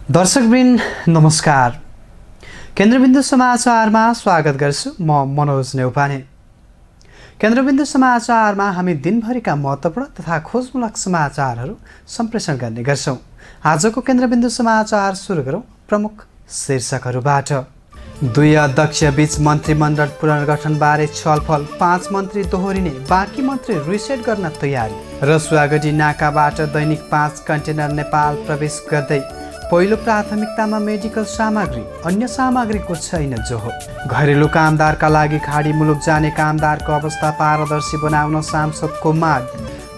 दर्शकवृन्द नमस्कार। केन्द्रबिन्दु समाचारमा स्वागत गर्छु। म मनोज नेउपाने। केन्द्रबिन्दु समाचारमा हामी दिनभरिका महत्त्वपूर्ण तथा खोजमूलक समाचारहरू सम्प्रेषण गर्ने गर्छौँ। आजको केन्द्रबिन्दु समाचार सुरु गरौँ प्रमुख शीर्षकहरूबाट। 2 अध्यक्ष बीच मन्त्रीमण्डल पुनर्गठनबारे छलफल, 5 मन्त्री दोहोरिने, बाँकी मन्त्री रिसेट गर्न तयारी। रसुवागढी नाकाबाट दैनिक 5 कन्टेनर नेपाल प्रवेश गर्दै पहिलो प्राथमिकतामा मेडिकल सामग्री, अन्य सामग्रीको छैन जोहो। घरेलु कामदारका लागि खाडी मुलुक जाने कामदारको अवस्था पारदर्शी बनाउन सांसदको माग।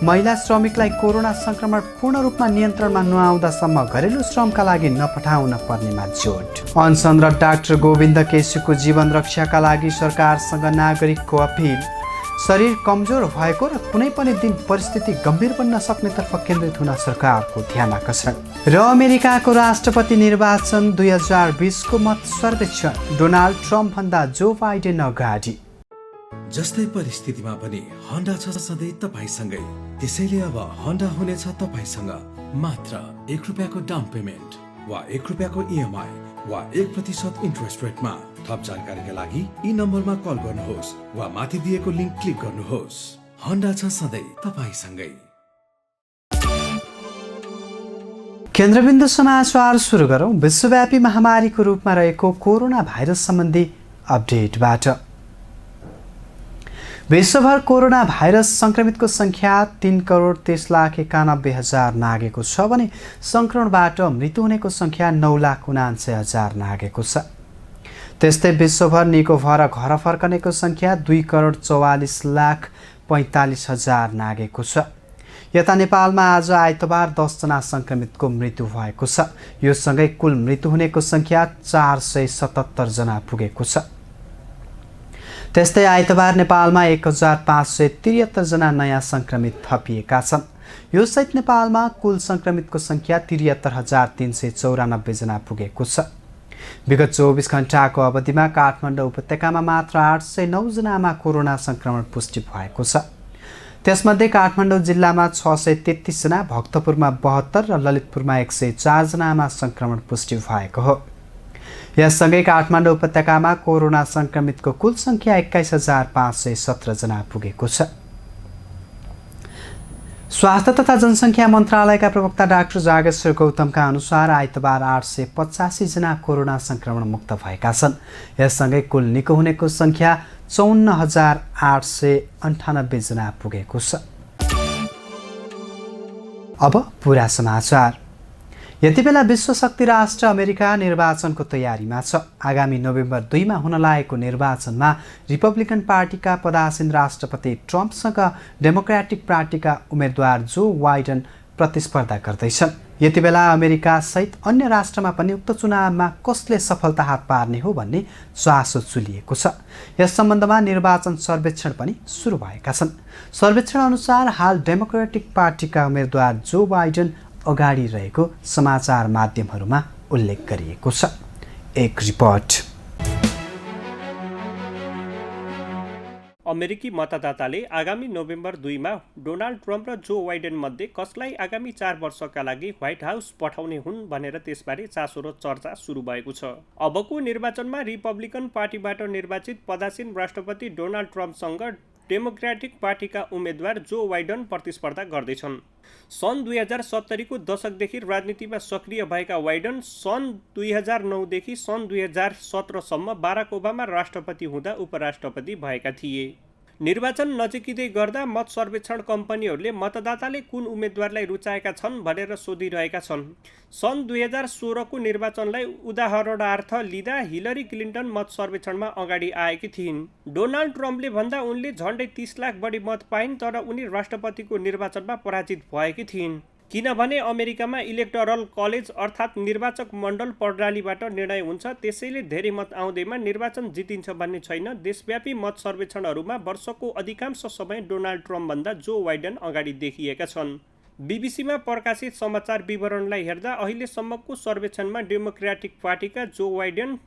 महिला श्रमिकलाई कोरोना संक्रमण पूर्ण रूपमा नियन्त्रणमा नआउँदासम्म घरेलु श्रमका लागि नपठाउन पर्नेमा जोड। अनसन र डाक्टर गोविन्द केसीको जीवन रक्षाका लागि सरकारसँग नागरिकको अपिल। शरीर कमजोर भएको र कुनै पनि दिन परिस्थिति गम्भीर बन्न सक्नेतर्फ केन्द्रित हुन सरकारको ध्यान आकर्षण। र अमेरिकाको राष्ट्रपति निर्वाचन 2020को मत सर्वेक्षण, डोनाल्ड ट्रम्प भन्दा जो बाइडेन अगाडि। जस्तै परिस्थितिमा पनि होन्डा छ सधैँ तपाईसँगै। त्यसैले अब होन्डा हुनेछ तपाईसँग मात्र 1 रुपियाँको डाउन पेमेन्ट वा 1 रुपियाँको इएमआई वा 1% इन्ट्रेस्ट रेटमा। थप जानकारीका लागि यी नम्बरमा कल गर्नुहोस् वा माथि दिएको लिङ्क क्लिक गर्नुहोस्। होन्डा छ सधैँ तपाईसँगै। केन्द्रबिन्दु समाचार सुरु गरौँ विश्वव्यापी महामारीको रूपमा रहेको कोरोना भाइरस सम्बन्धी अपडेटबाट। विश्वभर कोरोना भाइरस संक्रमितको संख्या 3,30,91,000 नागेको छ भने संक्रमणबाट मृत्यु हुनेको संख्या 9,79,000 नागेको छ। त्यस्तै विश्वभर निको भएर घर फर्कनेको संख्या 2,44,45,000 नागेको छ। यता नेपालमा आज आइतबार 10 जना संक्रमितको मृत्यु भएको छ। यो सँगै कुल मृत्यु हुनेको संख्या 477 जना पुगेको छ। त्यस्तै आइतबार नेपालमा 1,573 जना नयाँ संक्रमित थपिएका छन्। यो सहित नेपालमा कुल संक्रमितको संख्या 73,394 जना पुगेको छ। विगत 24 घण्टाको अवधिमा काठमाडौँ उपत्यकामा मात्र 809 जनामा कोरोना संक्रमण पुष्टि भएको छ। त्यसमध्ये काठमाडौँ जिल्लामा 633 जना, भक्तपुरमा 72 र ललितपुरमा 104 जनामा संक्रमण पुष्टि भएको हो। यससँगै काठमाडौँ उपत्यकामा कोरोना संक्रमितको कुल संख्या 21,517 जना पुगेको छ। स्वास्थ्य तथा जनसङ्ख्या मन्त्रालयका प्रवक्ता डाक्टर जागेश्वर गौतमका अनुसार आइतबार 885 जना कोरोना संक्रमण मुक्त भएका छन्। यससँगै कुल निको हुनेको संख्या 54,898 जना पुगेको छ। अब पुरा समाचार। यति बेला विश्वशक्ति राष्ट्र अमेरिका निर्वाचनको तयारीमा छ। आगामी नोभेम्बर 2 मा हुन लागेको निर्वाचनमा रिपब्लिकन पार्टीका पदासीन राष्ट्रपति ट्रम्पसँग डेमोक्रेटिक पार्टीका उम्मेद्वार जो बाइडेन प्रतिस्पर्धा गर्दैछन्। यति बेला अमेरिका सहित अन्य राष्ट्रमा पनि उक्त चुनावमा कसले सफलता हात पार्ने हो भन्ने चासो चुलिएको छ। यस सम्बन्धमा निर्वाचन सर्वेक्षण पनि सुरु भएका छन्। सर्वेक्षण अनुसार हाल डेमोक्रेटिक पार्टीका उम्मेद्वार जो बाइडेन अगाडि रहेको समाचार माध्यमहरूमा उल्लेख गरिएको छ। एक रिपोर्ट। अमेरिकी मतदाताले आगामी नोभेम्बर 2 मा डोनाल्ड ट्रम्प र जो बाइडेन मध्ये कसलाई आगामी 4 वर्षका लागि व्हाइट हाउस पठाउने हुन् भनेर त्यसबारे चासो र चर्चा सुरु भएको छ। अबको निर्वाचनमा रिपब्लिकन पार्टीबाट निर्वाचित पदासीन राष्ट्रपति डोनाल्ड ट्रम्पसँग डेमोक्रेटिक पार्टीका उम्मेद्वार जो बाइडेन प्रतिस्पर्धा गर्दैछन्। सन् 2070 को दशकदेखि राजनीतिमा सक्रिय भएका बाइडेन सन् 2009 देखि सन् 2017 सम्म बाराक ओबामा राष्ट्रपति हुँदा उपराष्ट्रपति भएका थिए। निर्वाचन नजिकिँदै गर्दा मत सर्वेक्षण कम्पनीहरूले मतदाताले कुन उम्मेद्वारलाई रुचाएका छन् भनेर सोधिरहेका छन्। सन् 2016 को निर्वाचनलाई उदाहरणार्थ लिँदा हिलरी क्लिन्टन मत सर्वेक्षणमा अगाडि आएकी थिइन्। डोनाल्ड ट्रम्पले भन्दा उनले झन्डै 30 लाख बढी मत पाइन्, तर उनी राष्ट्रपतिको निर्वाचनमा पराजित भएकी थिइन्। किनभने अमेरिकामा इलेक्टोरल कलेज अर्थात् निर्वाचक मण्डल प्रणालीबाट निर्णय हुन्छ, त्यसैले धेरै मत आउँदैमा निर्वाचन जितिन्छ भन्ने छैन। देशव्यापी मत सर्वेक्षणहरूमा वर्षको अधिकांश समय डोनाल्ड ट्रम्पभन्दा जो बाइडेन अगाडि देखिएका छन्। बीबीसीमा प्रकाशित समाचार विवरणलाई हेर्दा अहिलेसम्मको सर्वेक्षणमा डेमोक्रेटिक पार्टीका जो बाइडेन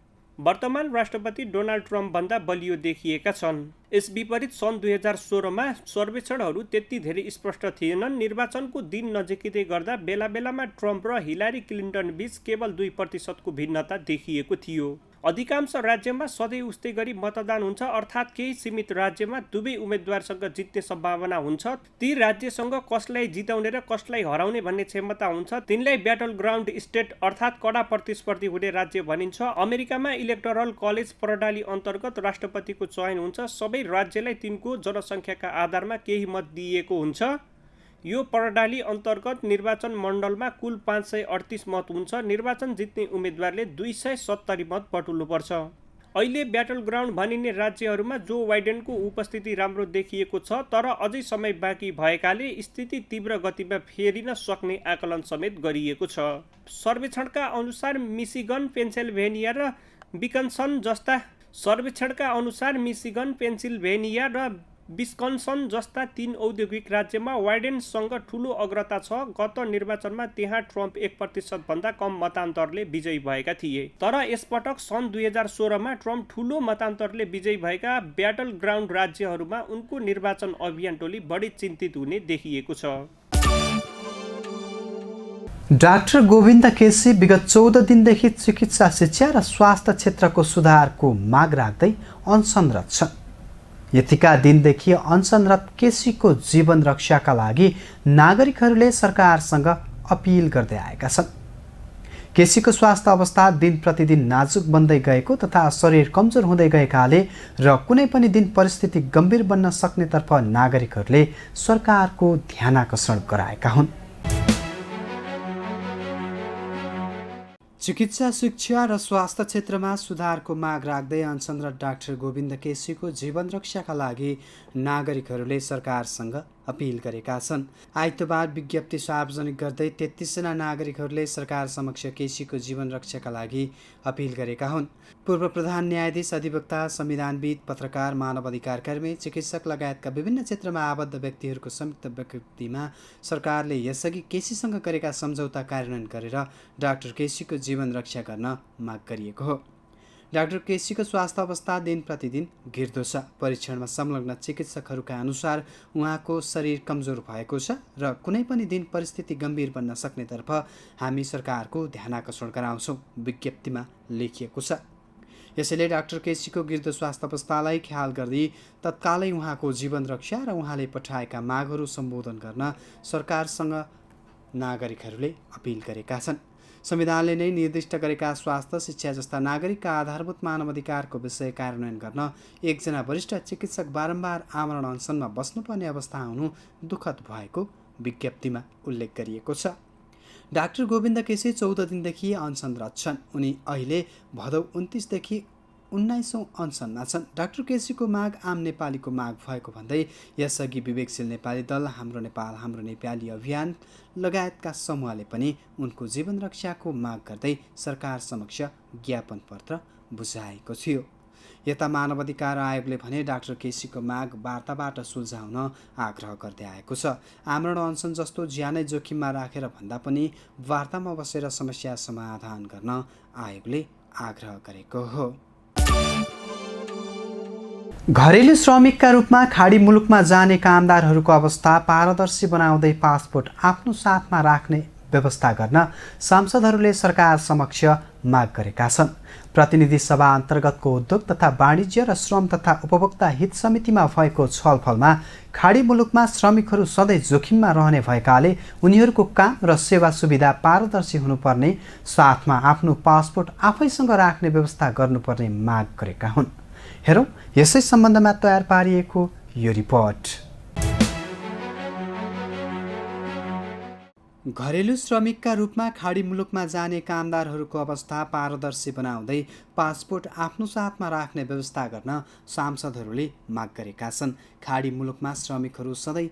वर्तमान राष्ट्रपति डोनाल्ड ट्रम्पभन्दा बलियो देखिएका छन्। यस विपरीत सन् 2016मा सर्वेक्षणहरू त्यति धेरै स्पष्ट थिएनन्। निर्वाचनको दिन नजिकिँदै गर्दा बेला बेलामा ट्रम्प र हिलारी क्लिन्टन बीच केवल 2% भिन्नता देखिएको थियो। अधिकांश राज्यमा सधैँ उस्तै गरी मतदान हुन्छ, अर्थात् केही सीमित राज्यमा दुवै उम्मेद्वारसँग जित्ने सम्भावना हुन्छ। ती राज्यसँग कसलाई जिताउने र कसलाई हराउने भन्ने क्षमता हुन्छ, तिनलाई ब्याटल ग्राउन्ड स्टेट अर्थात् कडा प्रतिस्पर्धी हुने राज्य भनिन्छ। अमेरिकामा इलेक्टोरल कलेज प्रणाली अन्तर्गत राष्ट्रपतिको चयन हुन्छ। सबै राज्यलाई तिनको जनसङ्ख्याका आधारमा केही मत दिइएको हुन्छ। यो प्रणाली अन्तर्गत निर्वाचन मण्डलमा कुल 538 मत हुन्छ। निर्वाचन जित्ने उम्मेद्वारले 270 मत बटुल्नुपर्छ। अहिले ब्याटल ग्राउन्ड भनिने राज्यहरूमा जो बाइडेनको उपस्थिति राम्रो देखिएको छ, तर अझै समय बाँकी भएकाले स्थिति तीव्र गतिमा फेरिन सक्ने आकलन समेत गरिएको छ। सर्वेक्षणका अनुसार मिशिगन, पेन्सिल्भेनिया र विस्कन्सन जस्ता 3 औद्योगिक राज्यमा बाइडेनसँग ठूलो अग्रता छ। गत निर्वाचनमा त्यहाँ ट्रम्प 1% भन्दा कम मतान्तरले विजयी भएका थिए। तर यसपटक सन् 2016मा ट्रम्प ठूलो मतान्तरले विजयी भएका ब्याटल ग्राउन्ड राज्यहरूमा उनको निर्वाचन अभियान टोली बढी चिन्तित हुने देखिएको छ। डाक्टर गोविन्द केसी विगत 14 दिनदेखि चिकित्सा शिक्षा र स्वास्थ्य क्षेत्रको सुधारको माग राख्दै अनसनरत छन्। यतिका दिनदेखि अनसनरत केसीको जीवन रक्षाका लागि नागरिकहरूले सरकारसँग अपिल गर्दै आएका छन्। केसीको स्वास्थ्य अवस्था दिन प्रतिदिन नाजुक बन्दै गएको तथा शरीर कमजोर हुँदै गएकाले र कुनै पनि दिन परिस्थिति गम्भीर बन्न सक्नेतर्फ नागरिकहरूले सरकारको ध्यानाकर्षण गराएका हुन्। चिकित्सा शिक्षा र स्वास्थ्य क्षेत्रमा सुधारको माग राख्दै अनसनरत डाक्टर गोविन्द केसीको जीवन रक्षाका लागि नागरिकहरूले सरकारसँग अपिल गरेका छन्। आइतबार विज्ञप्ति सार्वजनिक गर्दै 33 जना नागरिकहरूले सरकार समक्ष केसीको जीवन रक्षाका लागि अपिल गरेका हुन्। पूर्व प्रधान न्यायाधीश, अधिवक्ता, संविधानविद, पत्रकार, मानव अधिकार कर्मी, चिकित्सक लगायतका विभिन्न क्षेत्रमा आबद्ध व्यक्तिहरूको संयुक्त विज्ञप्तिमा सरकारले यसअघि केसीसँग गरेका सम्झौता कार्यान्वयन गरेर डाक्टर केसीको जीवन रक्षा गर्न माग गरिएको हो। डाक्टर केसीको स्वास्थ्य अवस्था दिन प्रतिदिन गिर्दो छ। परीक्षणमा संलग्न चिकित्सकहरूका अनुसार उहाँको शरीर कमजोर भएको छ र कुनै पनि दिन परिस्थिति गम्भीर बन्न सक्नेतर्फ हामी सरकारको ध्यानाकर्षण गराउँछौँ, विज्ञप्तिमा लेखिएको छ। यसैले डाक्टर केसीको गिर्दो स्वास्थ्य अवस्थालाई ख्याल गर्दै तत्कालै उहाँको जीवन रक्षा र उहाँले पठाएका मागहरू सम्बोधन गर्न सरकारसँग नागरिकहरूले अपिल गरेका छन्। संविधानले नै निर्दिष्ट गरेका स्वास्थ्य, शिक्षा जस्ता नागरिकका आधारभूत मानवाधिकारको विषय कार्यान्वयन गर्न एकजना वरिष्ठ चिकित्सक बारम्बार आमरण अनसनमा बस्नुपर्ने अवस्था आउनु दुःखद भएको विज्ञप्तिमा उल्लेख गरिएको छ। डाक्टर गोविन्द केसी 14 दिनदेखि अनसनरत छन्। उनी अहिले भदौ 29 देखि 19औं अनसनमा छन्। डाक्टर केसीको माग आम नेपालीको माग भएको भन्दै यसअघि विवेकशील नेपाली दल, हाम्रो नेपाल हाम्रो नेपाली अभियान लगायतका समूहले पनि उनको जीवन रक्षाको माग गर्दै सरकार समक्ष ज्ञापन पत्र बुझाएको थियो। यता मानवाधिकार आयोगले भने डाक्टर केसीको माग वार्ताबाट सुल्झाउन आग्रह गर्दै आएको छ। आमरण अनसन जस्तो ज्यानै जोखिममा राखेर भन्दा पनि वार्तामा बसेर समस्या समाधान गर्न आयोगले आग्रह गरेको हो। घरेलु श्रमिकका रूपमा खाडी मुलुकमा जाने कामदारहरूको अवस्था पारदर्शी बनाउँदै पासपोर्ट आफ्नो साथमा राख्ने व्यवस्था गर्न सांसदहरूले सरकार समक्ष माग गरेका छन्। प्रतिनिधि सभा अन्तर्गतको उद्योग तथा वाणिज्य र श्रम तथा उपभोक्ता हित समितिमा भएको छलफलमा खाडी मुलुकमा श्रमिकहरू सधैँ जोखिममा रहने भएकाले उनीहरूको काम र सेवा सुविधा पारदर्शी हुनुपर्ने, साथमा आफ्नो पासपोर्ट आफैसँग राख्ने व्यवस्था गर्नुपर्ने माग गरेका हुन्। हेरौँ यसै सम्बन्धमा तयार पारिएको यो रिपोर्ट। घरेलु श्रमिकका रूपमा खाडी मुलुकमा जाने कामदारहरूको अवस्था पारदर्शी बनाउँदै पासपोर्ट आफ्नो साथमा राख्ने व्यवस्था गर्न सांसदहरूले माग गरेका छन्। खाडी मुलुकमा श्रमिकहरू सधैँ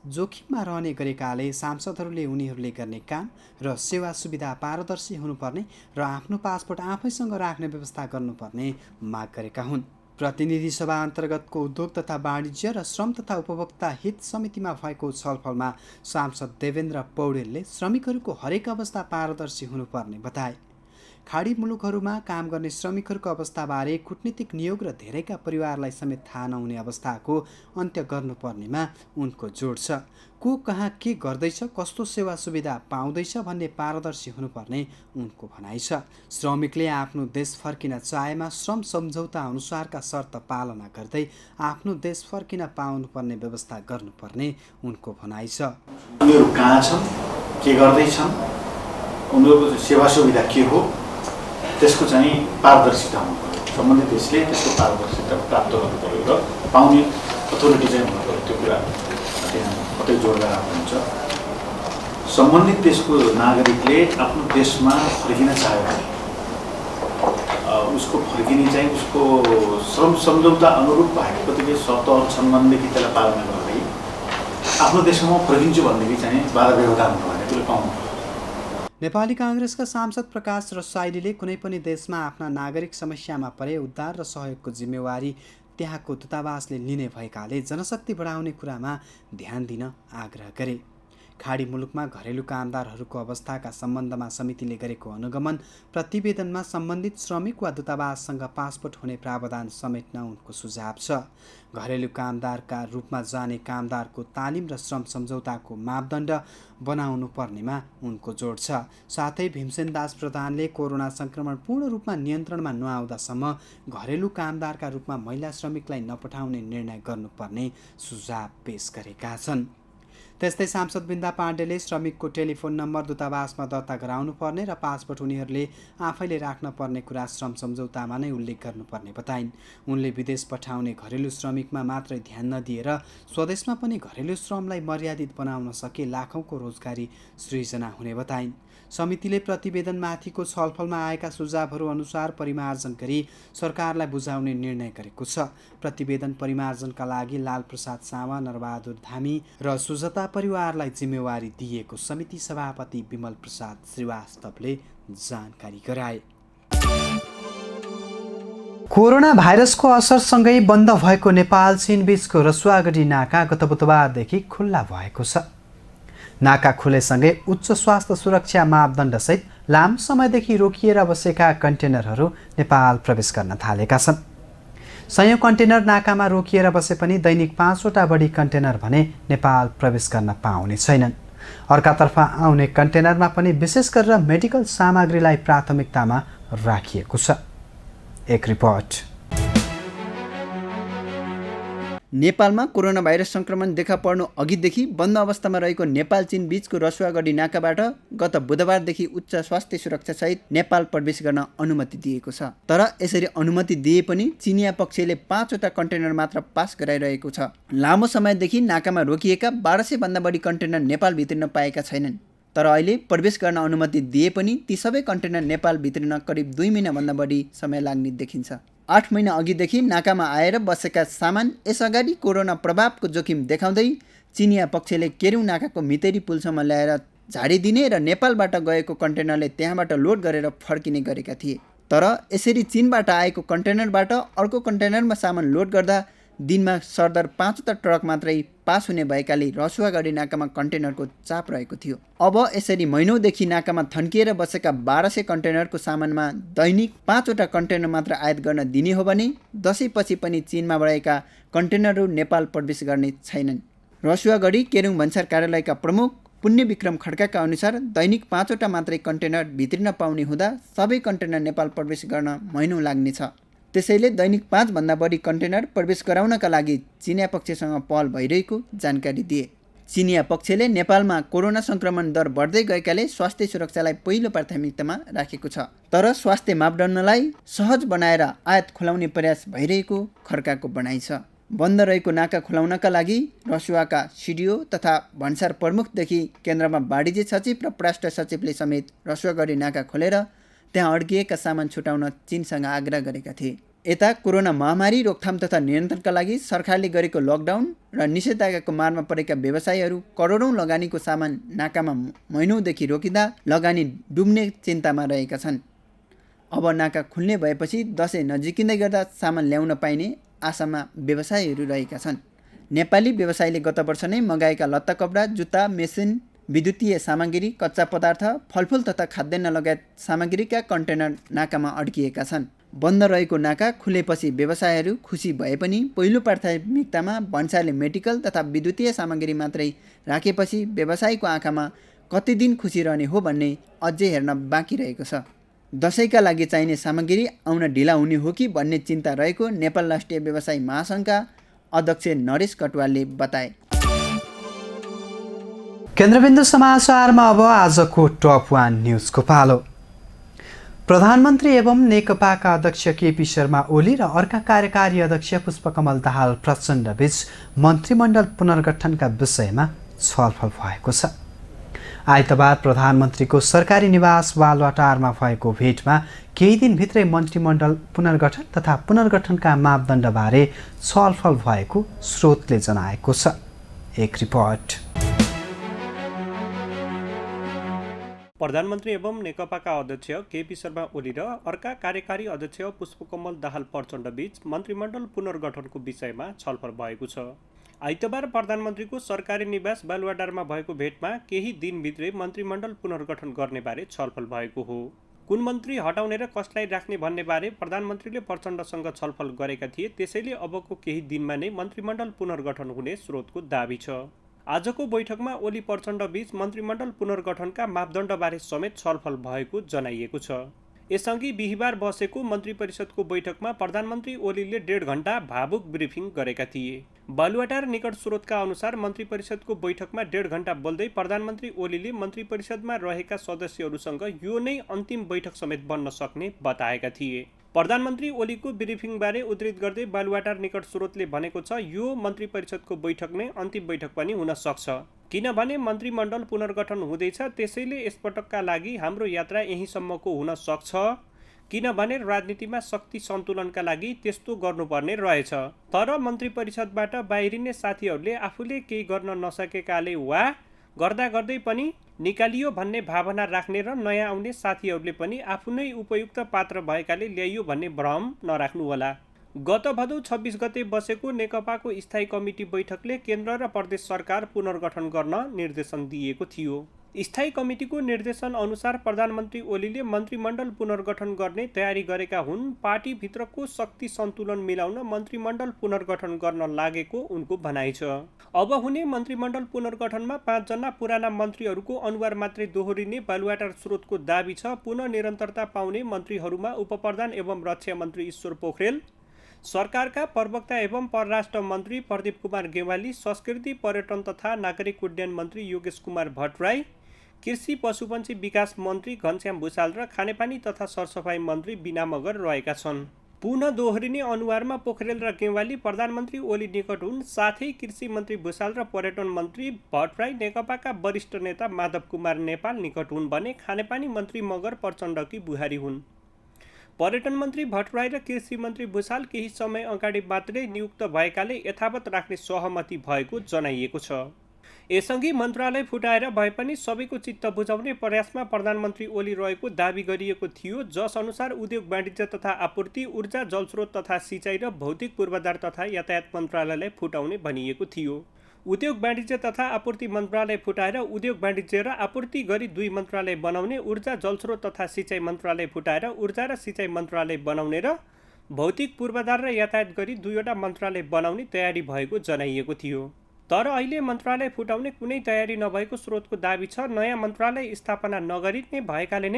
जोखिममा रहने गरेकाले सांसदहरूले उनीहरूले गर्ने काम र सेवा सुविधा पारदर्शी हुनुपर्ने र आफ्नो पासपोर्ट आफैसँग राख्ने व्यवस्था गर्नुपर्ने माग गरेका हुन्। प्रतिनिधि सभा अन्तर्गतको उद्योग तथा वाणिज्य र श्रम तथा उपभोक्ता हित समितिमा भएको छलफलमा सांसद देवेन्द्र पौडेलले श्रमिकहरूको हरेक अवस्था पारदर्शी हुनुपर्ने बताए। खाडी मुलुकहरूमा काम गर्ने श्रमिकहरूको अवस्थाबारे कूटनीतिक नियोग र धेरैका परिवारलाई समेत थाहा नहुने अवस्थाको अन्त्य गर्नुपर्नेमा उनको जोड छ। को कहाँ के गर्दैछ, कस्तो सेवा सुविधा पाउँदैछ भन्ने पारदर्शी हुनुपर्ने उनको भनाइ छ। श्रमिकले आफ्नो देश फर्किन चाहेमा श्रम सम्झौता अनुसारका शर्त पालना गर्दै आफ्नो देश फर्किन पाउनुपर्ने व्यवस्था गर्नुपर्ने उनको भनाइ छ। उनीहरू कहाँ छन्, के गर्दैछन्, उनीहरूको सेवा सुविधा के हो, त्यसको चाहिँ पारदर्शिता हुनु पर्यो। सम्बन्धित देशले त्यसको पारदर्शिता प्राप्त गर्नु पर्यो र पाउने अथोरिटी चाहिँ हुनु पर्यो। त्यो कुरा त्यहाँ कतै जोड्दा राम्रो हुन्छ। सम्बन्धित देशको नागरिकले आफ्नो देशमा फर्किन चाह्यो भने उसको फर्किने चाहिँ उसको श्रम सम्झौता अनुरूप भएको कतिपय शर्तहरू छन् भनेदेखि त्यसलाई पालना गर्दै आफ्नो देशमा म फर्किन्छु भनेदेखि चाहिँ बाधा व्यवधान हुनु भने त्यसले पाउनु। नेपाली काङ्ग्रेसका सांसद प्रकाश रसाइलीले कुनै पनि देशमा आफ्ना नागरिक समस्यामा परे उद्धार र सहयोगको जिम्मेवारी त्यहाँको दूतावासले लिने भएकाले जनशक्ति बढाउने कुरामा ध्यान दिन आग्रह गरे। खाडी मुलुकमा घरेलु कामदारहरूको अवस्थाका सम्बन्धमा समितिले गरेको अनुगमन प्रतिवेदनमा सम्बन्धित श्रमिक वा दूतावाससँग पासपोर्ट हुने प्रावधान समेट्न उनको सुझाव छ। घरेलु कामदारका रूपमा जाने कामदारको तालिम र श्रम सम्झौताको मापदण्ड बनाउनु पर्नेमा उनको जोड छ। साथै भीमसेन दास प्रधानले कोरोना संक्रमण पूर्ण रूपमा नियन्त्रणमा नआउँदासम्म घरेलु कामदारका रूपमा महिला श्रमिकलाई नपठाउने निर्णय गर्नुपर्ने सुझाव पेश गरेका छन्। त्यस्तै सांसद बिन्दा पाण्डेले श्रमिकको टेलिफोन नम्बर दूतावासमा दर्ता गराउनुपर्ने र पासपोर्ट उनीहरूले आफैले राख्न पर्ने कुरा श्रम सम्झौतामा नै उल्लेख गर्नुपर्ने बताइन्। उनले विदेश पठाउने घरेलु श्रमिकमा मात्रै ध्यान नदिएर स्वदेशमा पनि घरेलु श्रमलाई मर्यादित बनाउन सके लाखौँको रोजगारी सृजना हुने बताइन्। समितिले प्रतिवेदनमाथिको छलफलमा आएका सुझावहरू अनुसार परिमार्जन गरी सरकारलाई बुझाउने निर्णय गरेको छ। प्रतिवेदन परिमार्जनका लागि लाल प्रसाद सावा, नरबहादुर धामी र सुजता परिवारलाई जिम्मेवारी दिएको समिति सभापति विमल प्रसाद श्रीवास्तवले जानकारी गराए। कोरोना भाइरसको असरसँगै बन्द भएको नेपाल चीन बीचको रसुवागढी नाका गत बुधबारदेखि खुल्ला भएको छ। नाका खुलेसँगै उच्च स्वास्थ्य सुरक्षा मापदण्डसहित लामो समयदेखि रोकिएर बसेका कन्टेनरहरू नेपाल प्रवेश गर्न थालेका छन्। सयौं कन्टेनर नाकामा रोकिएर बसे पनि दैनिक 5वटा बढी कन्टेनर भने नेपाल प्रवेश गर्न पाउने छैनन्। अर्कातर्फ आउने कन्टेनरमा पनि विशेष गरेर मेडिकल सामग्रीलाई प्राथमिकतामा राखिएको छ। एक रिपोर्ट। नेपालमा कोरोना भाइरस संक्रमण देखा पर्नु अघिदेखि बन्द अवस्थामा रहेको नेपाल चीन बीचको रसुवागढी नाकाबाट गत बुधबारदेखि उच्च स्वास्थ्य सुरक्षासहित नेपाल प्रवेश गर्न अनुमति दिएको छ। तर यसरी अनुमति दिए पनि चिनिया पक्षले 5वटा कन्टेनर मात्र पास गराइरहेको छ। लामो समयदेखि नाकामा रोकिएका 1200 भन्दा बढी कन्टेनर नेपाल भित्रिन पाएका छैनन्। तर अहिले प्रवेश गर्न अनुमति दिए पनि ती सबै कन्टेनर नेपाल भित्रिन करिब 2 महिनाभन्दा बढी समय लाग्ने देखिन्छ। 8 महिना अघिदेखि नाकामा आएर बसेका सामान यसअगाडि कोरोना प्रभावको जोखिम देखाउँदै चिनिया पक्षले केरुङ नाकाको मितेरी पुलसम्म ल्याएर झाडिदिने र नेपालबाट गएको कन्टेनरले त्यहाँबाट लोड गरेर फर्किने गरेका थिए। तर यसरी चीनबाट आएको कन्टेनरबाट अर्को कन्टेनरमा सामान लोड गर्दा दिनमा सरदर 5वटा ट्रक मात्रै पास हुने भएकाले रसुवागढी नाकामा कन्टेनरको चाप रहेको थियो। अब यसरी महिनौदेखि नाकामा थन्किएर बसेका 1200 कन्टेनरको सामानमा दैनिक 5वटा कन्टेनर मात्र आयात गर्न दिने हो भने दशैँपछि पनि चीनमा बढेका कन्टेनरहरू नेपाल प्रवेश गर्ने छैनन्। रसुवागढी केरुङ भन्सार कार्यालयका प्रमुख पुण्य विक्रम खड्काका अनुसार दैनिक 5वटा मात्रै कन्टेनर भित्रिन पाउने हुँदा सबै कन्टेनर नेपाल प्रवेश गर्न महिनौँ लाग्नेछ। त्यसैले दैनिक 5 भन्दा बढी कन्टेनर प्रवेश गराउनका लागि चिनिया पक्षसँग पहल भइरहेको जानकारी दिए। चिनिया पक्षले नेपालमा कोरोना संक्रमण दर बढ्दै गएकाले स्वास्थ्य सुरक्षालाई पहिलो प्राथमिकतामा राखेको छ। तर स्वास्थ्य मापदण्डलाई सहज बनाएर आयात खुलाउने प्रयास भइरहेको खड्काको भनाइ छ। बन्द रहेको नाका खुलाउनका लागि रसुवाका सिडिओ तथा भन्सार प्रमुखदेखि केन्द्रमा वाणिज्य सचिव र परराष्ट्र सचिवले समेत रसुवागढी नाका खोलेर त्यहाँ अड्किएका सामान छुटाउन चीनसँग आग्रह गरेका थिए। यता कोरोना महामारी रोकथाम तथा नियन्त्रणका लागि सरकारले गरेको लकडाउन र निषेधाज्ञाको मारमा परेका व्यवसायीहरू करोडौँ लगानीको सामान नाकामा महिनौदेखि रोकिँदा लगानी डुब्ने चिन्तामा रहेका छन्। अब नाका खुल्ने भएपछि दशैँ नजिकिँदै गर्दा सामान ल्याउन पाइने आशामा व्यवसायीहरू रहेका छन्। नेपाली व्यवसायीले गत वर्ष नै मगाएका लत्ता कपडा, जुत्ता, मेसिन विद्युतीय सामग्री, कच्चा पदार्थ, फलफुल तथा खाद्यान्न लगायत सामग्रीका कन्टेनर नाकामा अड्किएका छन्। बन्द रहेको नाका खुलेपछि व्यवसायहरू खुसी भए पनि पहिलो प्राथमिकतामा भन्सारले मेडिकल तथा विद्युतीय सामग्री मात्रै राखेपछि व्यवसायीको आँखामा कति दिन खुसी रहने हो भन्ने अझै हेर्न बाँकी रहेको छ। दसैँका लागि चाहिने सामग्री आउन ढिला हुने हो कि भन्ने चिन्ता रहेको नेपाल राष्ट्रिय व्यवसायी महासङ्घका अध्यक्ष नरेश कटुवालले बताए। केन्द्रबिन्दु समाचारमा अब आजको टप 1 न्युजको पालो। प्रधानमन्त्री एवं नेकपाका अध्यक्ष केपी शर्मा ओली र अर्का कार्यकारी अध्यक्ष पुष्पकमल दाहाल प्रचण्ड बीच मन्त्रीमण्डल पुनर्गठनका विषयमा छलफल भएको छ। आइतबार प्रधानमन्त्रीको सरकारी निवास बालुवाटारमा भएको भेटमा केही दिनभित्रै मन्त्रीमण्डल पुनर्गठन तथा पुनर्गठनका मापदण्डबारे छलफल भएको स्रोतले जनाएको छ। एक रिपोर्ट। प्रधानमन्त्री एवं नेकपाका अध्यक्ष केपी शर्मा ओली र अर्का कार्यकारी अध्यक्ष पुष्पकमल दाहाल प्रचण्ड बीच मन्त्रीमण्डल पुनर्गठनको विषयमा छलफल भएको छ। आइतबार प्रधानमन्त्रीको सरकारी निवास बालुवाटारमा भएको भेटमा केही दिनभित्रै मन्त्रीमण्डल पुनर्गठन गर्नेबारे छलफल भएको हो। कुन मन्त्री हटाउने र कसलाई राख्ने भन्नेबारे प्रधानमन्त्रीले प्रचण्डसँग छलफल गरेका थिए। त्यसैले अबको केही दिनमा नै मन्त्रीमण्डल पुनर्गठन हुने स्रोतको दाबी छ। आजको बैठकमा ओली प्रचण्ड बीच मन्त्रीमण्डल पुनर्गठनका मापदण्डबारे समेत छलफल भएको जनाइएको छ। यसअघि बिहिबार बसेको मन्त्री परिषदको बैठकमा प्रधानमन्त्री ओलीले 1.5 घण्टा भावुक ब्रिफिङ गरेका थिए। बालुवाटार निकट स्रोतका अनुसार मन्त्री परिषदको बैठकमा 1.5 घण्टा बोल्दै प्रधानमन्त्री ओलीले मन्त्री परिषदमा रहेका सदस्यहरूसँग यो नै अन्तिम बैठक समेत बन्न सक्ने बताएका थिए। प्रधानमन्त्री ओलीको ब्रिफिङबारे उद्धृत गर्दै बालुवाटार निकट स्रोतले भनेको छ, यो मन्त्री परिषदको बैठक नै अन्तिम बैठक पनि हुन सक्छ, किनभने मन्त्रीमण्डल पुनर्गठन हुँदैछ। त्यसैले यसपटकका लागि हाम्रो यात्रा यहीँसम्मको हुन सक्छ, किनभने राजनीतिमा शक्ति सन्तुलनका लागि त्यस्तो गर्नुपर्ने रहेछ। तर मन्त्री परिषदबाट बाहिरिने साथीहरूले आफूले केही गर्न नसकेकाले वा गर्दा गर्दै पनि निकालियो भन्ने भावना राख्ने र नयाँ आउने साथीहरूले पनि आफू नै उपयुक्त पात्र भएकाले ल्याइयो भन्ने भ्रम नराख्नुहोला। गत भदौ 26 गते बसेको नेकपाको स्थायी कमिटी बैठकले केन्द्र र प्रदेश सरकार पुनर्गठन गर्न निर्देशन दिएको थियो। स्थायी कमिटीको निर्देशन अनुसार प्रधानमन्त्री ओलीले मन्त्रीमण्डल पुनर्गठन गर्ने तयारी गरेका हुन्। पार्टीभित्रको शक्ति सन्तुलन मिलाउन मन्त्रीमण्डल पुनर्गठन गर्न लागेको उनको भनाइ छ। अब हुने मन्त्रीमण्डल पुनर्गठनमा 5 जना पुराना मन्त्रीहरूको अनुहार मात्रै दोहोरिने बालुवाटार स्रोतको दाबी छ। पुनः निरन्तरता पाउने मन्त्रीहरूमा उपप्रधान एवं रक्षा मन्त्री ईश्वर पोखरेल, सरकारका प्रवक्ता एवं परराष्ट्र मन्त्री प्रदीप कुमार गेवाली, संस्कृति पर्यटन तथा नागरिक उड्डयन मन्त्री योगेश कुमार भट्टराई, कृषि पशुपन्छी विकास मन्त्री घनश्याम भुषाल र खानेपानी तथा सरसफाई मन्त्री बिना मगर रहेका छन्। पुनः दोहोरिने अनुहारमा पोखरेल र गेवाली प्रधानमन्त्री ओली निकट हुन्। साथै कृषि मन्त्री भुषाल र पर्यटन मन्त्री भट्टराई नेकपाका वरिष्ठ नेता माधव कुमार नेपाल निकट हुन् भने खानेपानी मन्त्री मगर प्रचण्डकी बुहारी हुन्। पर्यटन मन्त्री भट्टराई र कृषि मन्त्री भुषाल केही समय अगाडि मात्रै नियुक्त भएकाले यथावत राख्ने सहमति भएको जनाइएको छ। यसअघि मन्त्रालय फुटाएर भए पनि सबैको चित्त बुझाउने प्रयासमा प्रधानमन्त्री ओली रहेको दाबी गरिएको थियो, जस अनुसार उद्योग वाणिज्य तथा आपूर्ति, ऊर्जा जलस्रोत तथा सिँचाइ र भौतिक पूर्वाधार तथा यातायात मन्त्रालयलाई फुटाउने भनिएको थियो। उद्योग वाणिज्य तथा आपूर्ति मन्त्रालय फुटाएर उद्योग वाणिज्य र आपूर्ति गरी 2 मन्त्रालय बनाउने, ऊर्जा जलस्रोत तथा सिँचाइ मन्त्रालय फुटाएर ऊर्जा र सिँचाइ मन्त्रालय बनाउने र भौतिक पूर्वाधार र यातायात गरी 2 वटा मन्त्रालय बनाउने तयारी भएको जनाइएको थियो। तर अहिले मन्त्रालय फुटाउने कुनै तयारी नभएको स्रोतको दाबी छ। नयाँ मन्त्रालय स्थापना नगरिने भएकाले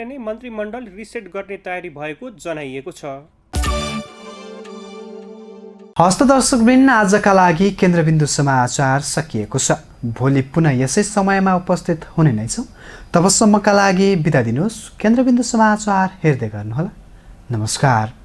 नै मन्त्रीमण्डल रिसेट गर्ने तयारी भएको जनाइएको छ। हस्त दर्शकवृन्द, आजका लागि केन्द्रबिन्दु समाचार सकिएको छ। भोलि पुनः यसै समयमा उपस्थित हुने नै छौँ। तबसम्मका लागि बिदा दिनुहोस्। केन्द्रबिन्दु समाचार हेर्दै गर्नुहोला। नमस्कार।